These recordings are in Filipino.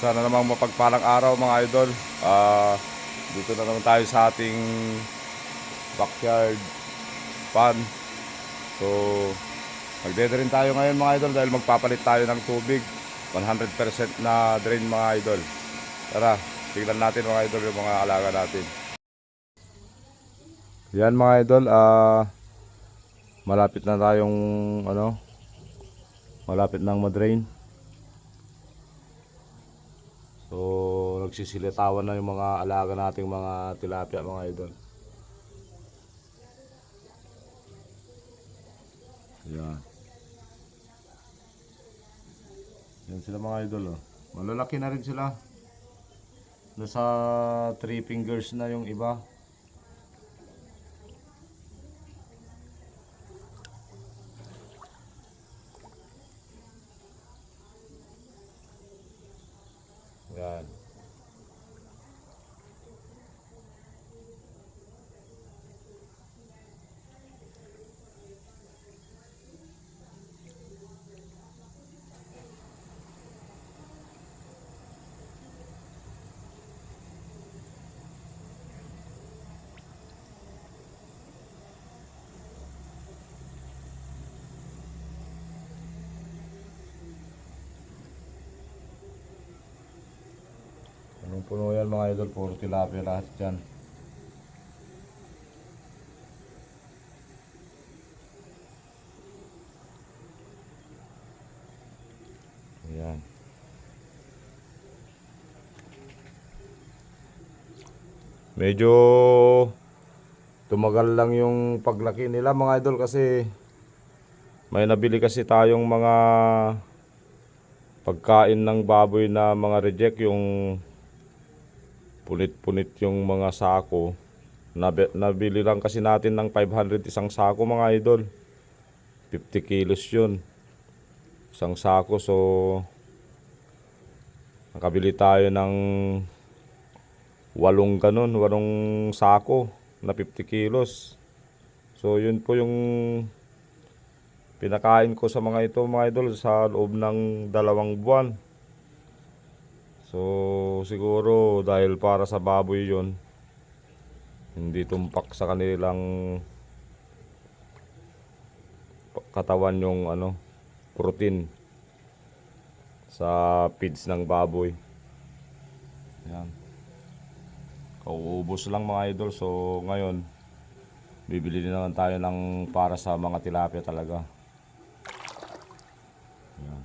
Sana namang mapagpalang araw mga idol. Dito na naman tayo sa ating backyard pan. So magde-drain tayo ngayon mga idol dahil magpapalit tayo ng tubig. 100% na drain mga idol. Tara, tignan natin mga idol yung mga alaga natin. Yan mga idol, malapit na tayong malapit nang madrain. So nagsisilitawan na yung mga alaga nating mga tilapia mga idol. Yan. Yan sila mga idol oh. Malalaki na rin sila. Nasa 3 fingers na yung iba. Yan. Anong puno yan mga idol, puro tilapia lahat dyan. Ayan. Medyo tumagal lang yung paglaki nila mga idol kasi may nabili kasi tayong mga pagkain ng baboy na mga reject, yung punit-punit yung mga sako. Nabili lang kasi natin ng 500 isang sako mga idol. 50 kilos yun isang sako. So nakabili tayo ng 8 sako na 50 kilos. So yun po yung pinakain ko sa mga ito mga idol sa loob ng 2 buwan. So siguro dahil para sa baboy yun, hindi tumpak sa kanilang katawan yung protein sa feeds ng baboy. Yan. Kauubos lang mga idol. So ngayon bibili na naman tayo ng para sa mga tilapia talaga. Yan.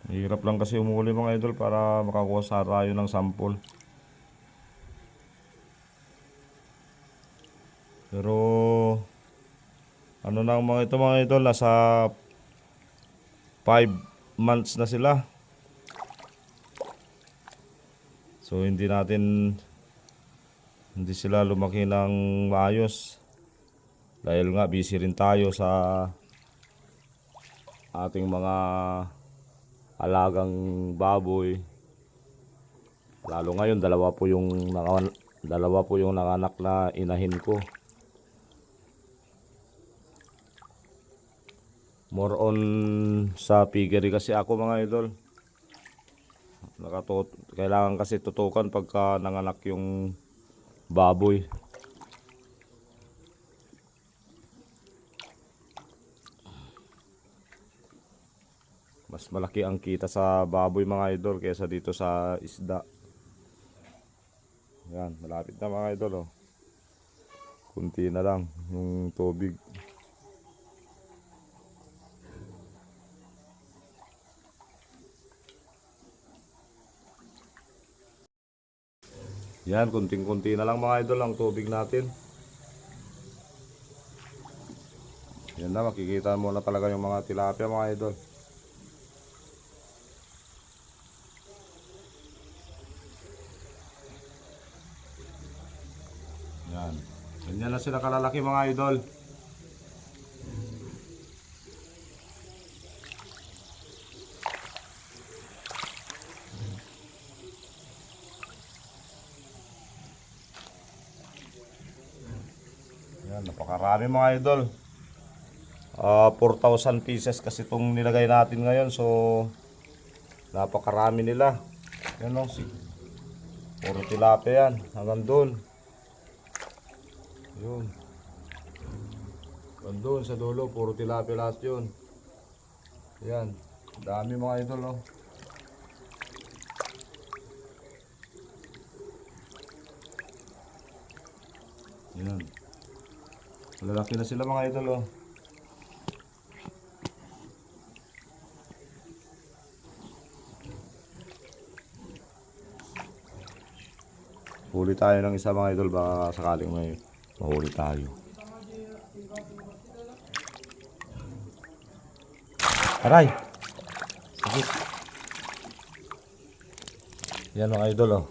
Hirap lang kasi umuli mga idol para makakuha sa tayo ng sample. Pero ano na mga ito mga idol, nasa 5 months na sila. So hindi sila lumaki ng maayos dahil nga busy rin tayo sa ating mga alagang baboy. Lalo ngayon dalawa po yung nanganak na inahin ko. More on sa piggery kasi ako mga idol. Kailangan kasi tutukan pagka nanganak yung baboy. Mas malaki ang kita sa baboy mga idol kaysa dito sa isda. Yan, malapit na mga idol oh. Kunti na lang yung tubig. Yan, kunting-kunti na lang mga idol ang tubig natin. Yan na, makikita mo na talaga yung mga tilapia mga idol. Yan. Ganyan na sila kalalaki mga idol. Yan, napakarami mga idol. 4,000 pieces kasi itong nilagay natin ngayon. So, napakarami nila. Yan o, puro tilapia yan. Hanggang doon. Yun. Hanggang doon sa dulo, puro tilapia lahat yun. Yan. Dami mga idol o. Yan. Malalaki na sila mga idol oh. Huli tayo ng isa mga idol, baka sakaling may mahuli tayo. Aray! Sakit. Yan mga idol oh.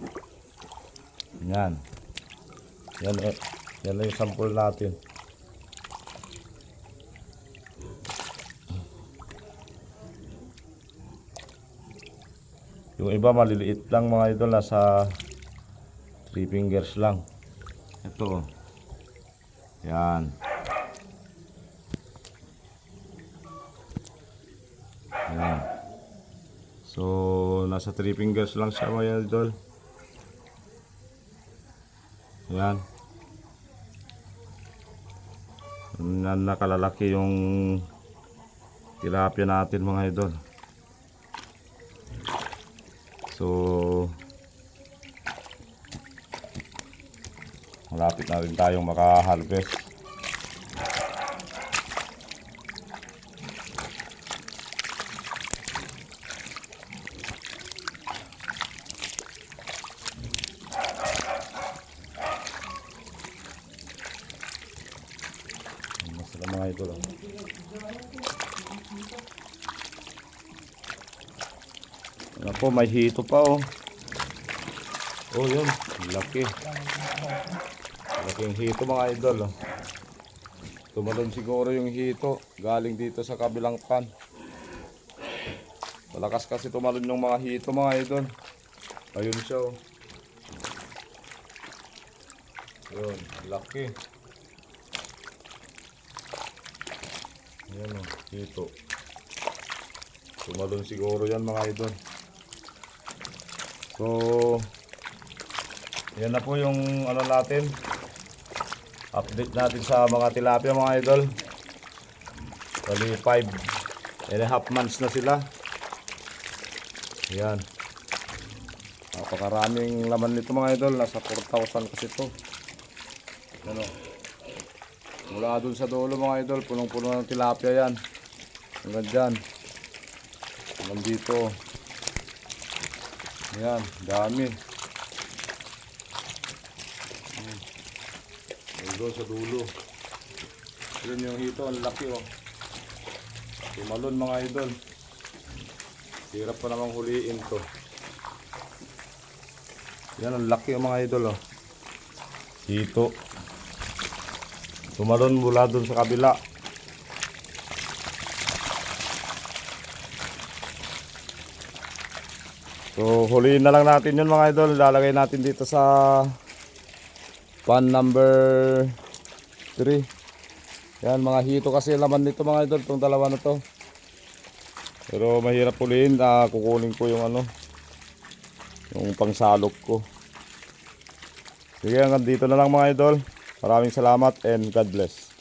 Yan. Yan eh. Yan na yung sample natin. Yung iba maliliit lang mga idol, nasa 3 fingers lang. Ito. Yan. Yan. So, nasa 3 fingers lang siya mga idol. Yan. Nakalalaki yung tilapia natin mga idol. So, malapit na rin tayong maka-harvest. Masala mga idol. Ako, may hito pa oh. Oh, yun. Laki. Laking hito mga idol oh. Tumalon siguro yung hito galing dito sa kabilang pan. Malakas kasi tumalon yung mga hito mga idol. Ayun siya oh. Yun, laki. Ayan oh, hito. Tumalon siguro yan mga idol. So, yan na po yung ano natin. Update natin sa mga tilapia mga idol. Bali 5.5 months na sila. Yan. Napakaraming laman nito mga idol. Nasa 4,000 kasi ito. Ano? Mula dun sa dulo mga idol, punong-puno ng tilapia yan. Hanggang dyan. Hanggang dito. Yan, dami. Doon sa dulo. Yun yung hito, ang laki oh. Tumalon mga idol. Hirap pa namang huliin to. Yan, ang laki oh, mga idol oh. Hito. Tumalon mula doon sa kabila. So, huliin na lang natin yun mga idol. Lalagay natin dito sa pan number 3. Yan, mga hito kasi laman nito mga idol. Itong dalawa na to. Pero mahirap huliin. Kukunin ko yung ano, yung pangsalok ko. Sige, hanggang dito na lang mga idol. Maraming salamat and God bless.